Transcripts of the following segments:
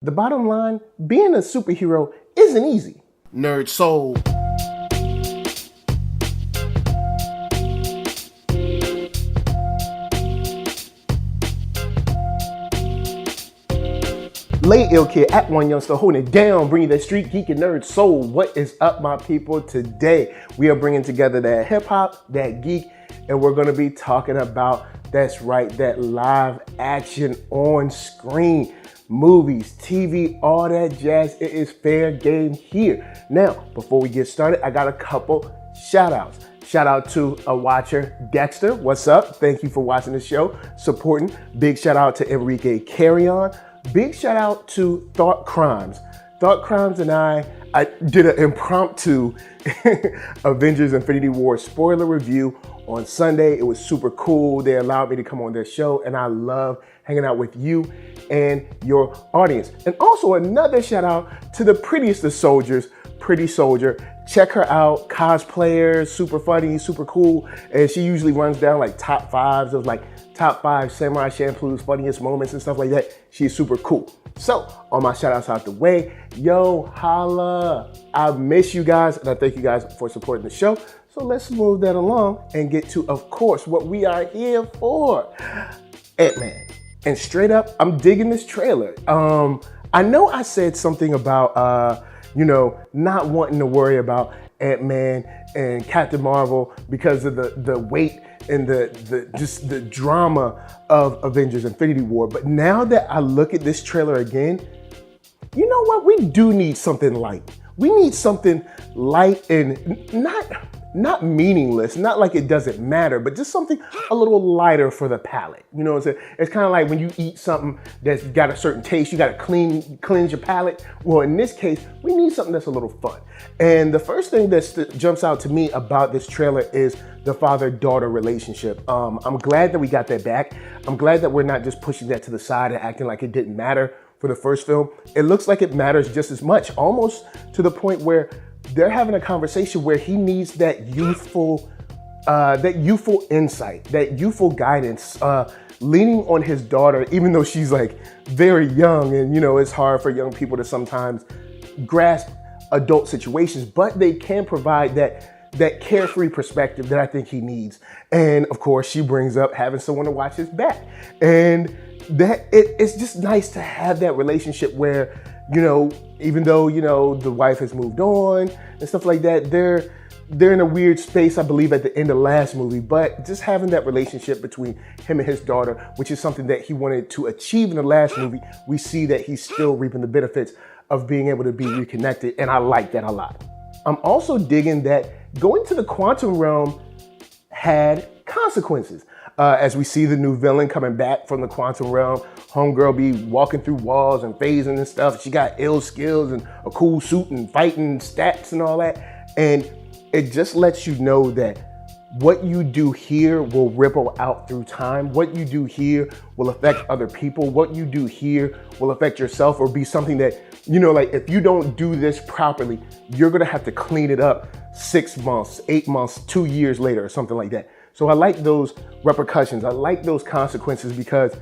The bottom line, being a superhero isn't easy. NERDSoul. Lay Ill Kid at OneYoungsta holding it down, bringing that street geek and nerd soul. What is up, my people? Today we are bringing together that hip hop, that geek, and we're going to be talking about, that's right, that live action on screen. Movies, TV, all that jazz. It is fair game here. Now, before we get started, I got a couple shout outs. Shout out to a watcher, Dexter. What's up? Thank you for watching the show, supporting. Big shout out to Enrique Carrion. Big shout out to Thought Crimes. Thought Crimes and I did an impromptu Avengers Infinity War spoiler review on Sunday. It was super cool. They allowed me to come on their show, and I love hanging out with you and your audience. And also another shout out to the prettiest of soldiers, Pretty Soldier. Check her out, cosplayer, super funny, super cool. And she usually runs down like top fives of like top 5 Samurai Champloo's funniest moments and stuff like that. She's super cool. So, all my shout outs out the way. Yo, holla. I miss you guys, and I thank you guys for supporting the show. So let's move that along and get to, of course, what we are here for. Ant-Man. And straight up, I'm digging this trailer. I know I said something about, not wanting to worry about Ant-Man and Captain Marvel because of the weight and the drama of Avengers Infinity War. But now that I look at this trailer again, you know what? We do need something light. We need something light and not meaningless, not like it doesn't matter, but just something a little lighter for the palate. You know what I'm saying? It's kind of like when you eat something that's got a certain taste, you got to cleanse your palate. Well, in this case, we need something that's a little fun. And the first thing that jumps out to me about this trailer is the father-daughter relationship. I'm glad that we got that back. I'm glad that we're not just pushing that to the side and acting like it didn't matter for the first film. It looks like it matters just as much, almost to the point where they're having a conversation where he needs that youthful insight, that youthful guidance, leaning on his daughter, even though she's like very young and, it's hard for young people to sometimes grasp adult situations, but they can provide that carefree perspective that I think he needs. And of course, she brings up having someone to watch his back. And that it's just nice to have that relationship where, even though, the wife has moved on and stuff like that, they're in a weird space, I believe, at the end of the last movie, but just having that relationship between him and his daughter, which is something that he wanted to achieve in the last movie, we see that he's still reaping the benefits of being able to be reconnected, and I like that a lot. I'm also digging that going to the quantum realm had consequences. As we see the new villain coming back from the quantum realm, homegirl be walking through walls and phasing and stuff. She got ill skills and a cool suit and fighting stats and all that. And it just lets you know that what you do here will ripple out through time. What you do here will affect other people. What you do here will affect yourself or be something that, like if you don't do this properly, you're gonna have to clean it up 6 months, 8 months, 2 years later or something like that. So I like those repercussions. I like those consequences because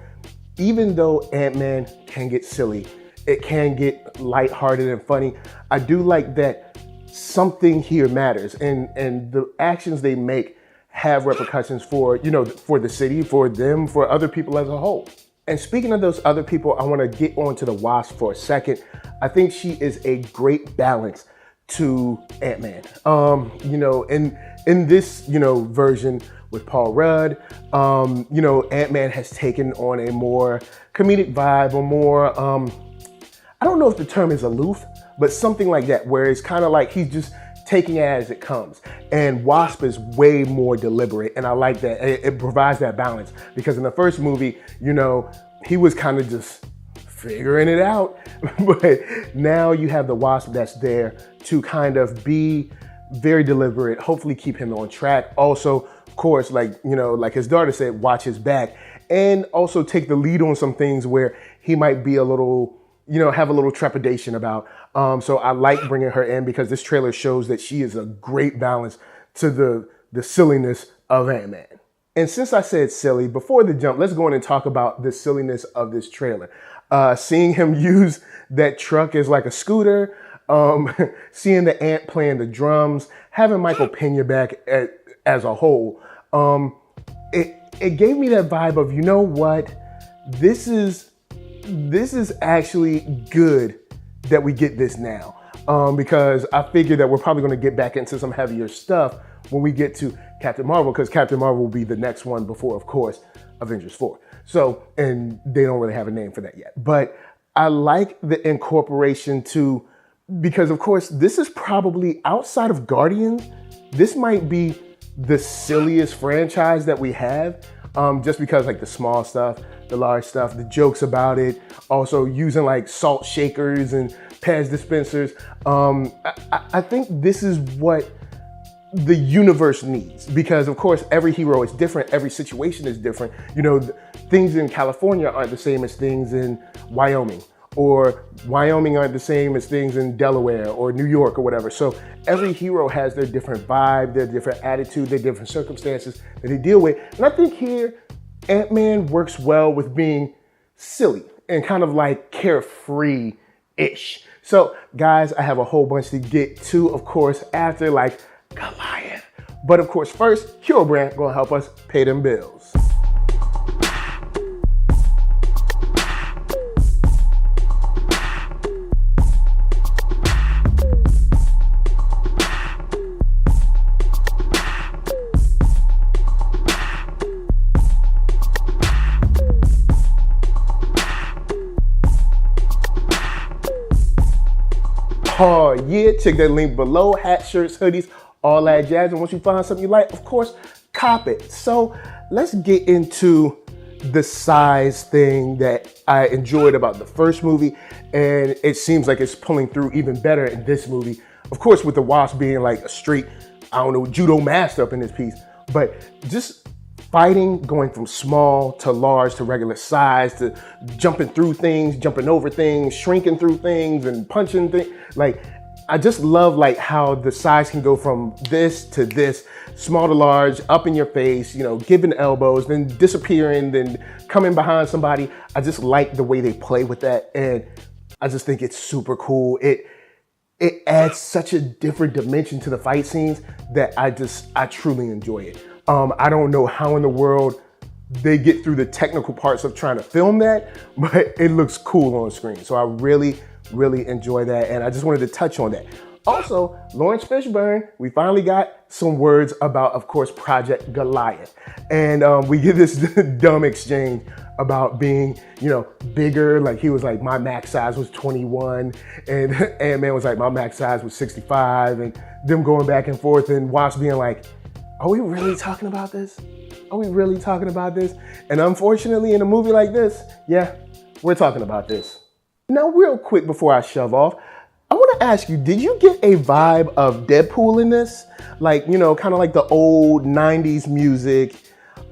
even though Ant-Man can get silly, it can get lighthearted and funny, I do like that something here matters and the actions they make have repercussions for, for the city, for them, for other people as a whole. And speaking of those other people, I want to get on to the Wasp for a second. I think she is a great balance to Ant-Man. In this, version with Paul Rudd, Ant-Man has taken on a more comedic vibe, or more, I don't know if the term is aloof, but something like that, where it's kind of like he's just taking it as it comes. And Wasp is way more deliberate, and I like that. It provides that balance, because in the first movie, he was kind of just figuring it out. But now you have the Wasp that's there to kind of be very deliberate, hopefully keep him on track. Also, of course, like his daughter said, watch his back, and also take the lead on some things where he might be a little, have a little trepidation about. So I like bringing her in because this trailer shows that she is a great balance to the silliness of Ant-Man. And since I said silly, before the jump, let's go in and talk about the silliness of this trailer. Seeing him use that truck as like a scooter, seeing the ant playing the drums, having Michael Pena back as a whole, it gave me that vibe of, you know what, this is actually good that we get this now, because I figure that we're probably going to get back into some heavier stuff when we get to Captain Marvel, because Captain Marvel will be the next one before, of course, Avengers 4. So, and they don't really have a name for that yet. But I like the incorporation too, because of course, this is probably, outside of Guardians, this might be the silliest franchise that we have, just because like the small stuff, the large stuff, the jokes about it, also using like salt shakers and Pez dispensers. I think this is what the universe needs, because of course every hero is different, every situation is different. You know, things in California aren't the same as things in Wyoming, or Wyoming aren't the same as things in Delaware or New York or whatever. So every hero has their different vibe, their different attitude, their different circumstances that they deal with. And I think here, Ant-Man works well with being silly and kind of like carefree-ish. So guys, I have a whole bunch to get to, of course, after like Goliath. But of course, first, KURO brand gonna help us pay them bills. Oh yeah, check that link below. Hats, shirts, hoodies, all that jazz. And once you find something you like, of course, cop it. So let's get into the size thing that I enjoyed about the first movie. And it seems like it's pulling through even better in this movie. Of course, with the Wasp being like a straight, I don't know, judo master up in this piece. But just fighting, going from small to large to regular size, to jumping through things, jumping over things, shrinking through things and punching things. Like, I just love like how the size can go from this to this, small to large, up in your face, you know, giving elbows, then disappearing, then coming behind somebody. I just like the way they play with that. And I just think it's super cool. It adds such a different dimension to the fight scenes that I truly enjoy it. I don't know how in the world they get through the technical parts of trying to film that, but it looks cool on screen. So I really, really enjoy that. And I just wanted to touch on that. Also, Laurence Fishburne, we finally got some words about, of course, Project Goliath. And we get this dumb exchange about being, you know, bigger. Like he was like, my max size was 21. And Ant-Man was like, my max size was 65. And them going back and forth, and Wasp being like, are we really talking about this? Are we really talking about this? And unfortunately, in a movie like this, yeah, we're talking about this. Now, real quick before I shove off, I want to ask you, did you get a vibe of Deadpool in this? Like, you know, kind of like the old 90s music.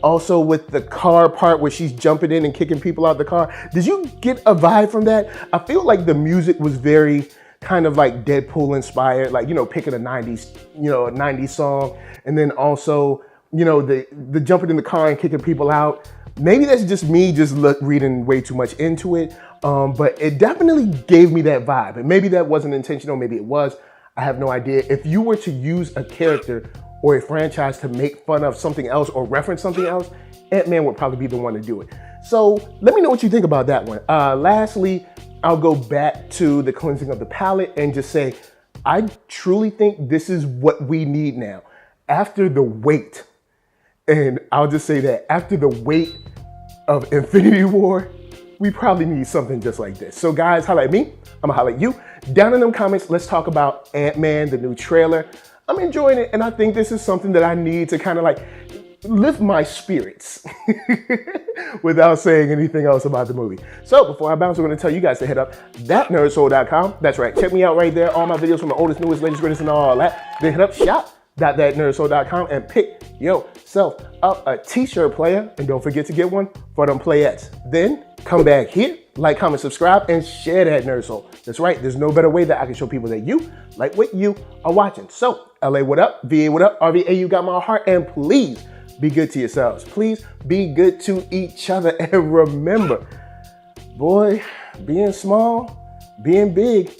Also with the car part where she's jumping in and kicking people out the car. Did you get a vibe from that? I feel like the music was very kind of like Deadpool inspired, like, you know, picking a 90s, you know, a 90s song. And then also, you know, the jumping in the car and kicking people out. Maybe that's just me just reading way too much into it. But it definitely gave me that vibe. And maybe that wasn't intentional, maybe it was. I have no idea. If you were to use a character or a franchise to make fun of something else or reference something else, Ant-Man would probably be the one to do it. So let me know what you think about that one. Lastly, I'll go back to the cleansing of the palette and just say, I truly think this is what we need now. After the weight, and I'll just say that, after the weight of Infinity War, we probably need something just like this. So guys, holla at me, I'm gonna holla at you. Down in them comments, let's talk about Ant-Man, the new trailer. I'm enjoying it, and I think this is something that I need to kind of like lift my spirits without saying anything else about the movie. So before I bounce, I'm gonna tell you guys to hit up ThatNERDSoul.com. That's right, check me out right there. All my videos from the oldest, newest, latest, greatest, and all that. Then hit up shop.ThatNERDSoul.com and pick yourself up a t-shirt player. And don't forget to get one for them playettes. Then come back here, like, comment, subscribe, and share that Nerd Soul. That's right, there's no better way that I can show people that you like what you are watching. So LA, what up? VA, what up? RVA, you got my heart. And please be good to yourselves. Please be good to each other. And remember, boy, being small, being big,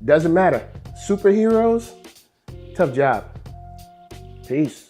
doesn't matter. Superheroes, tough job. Peace.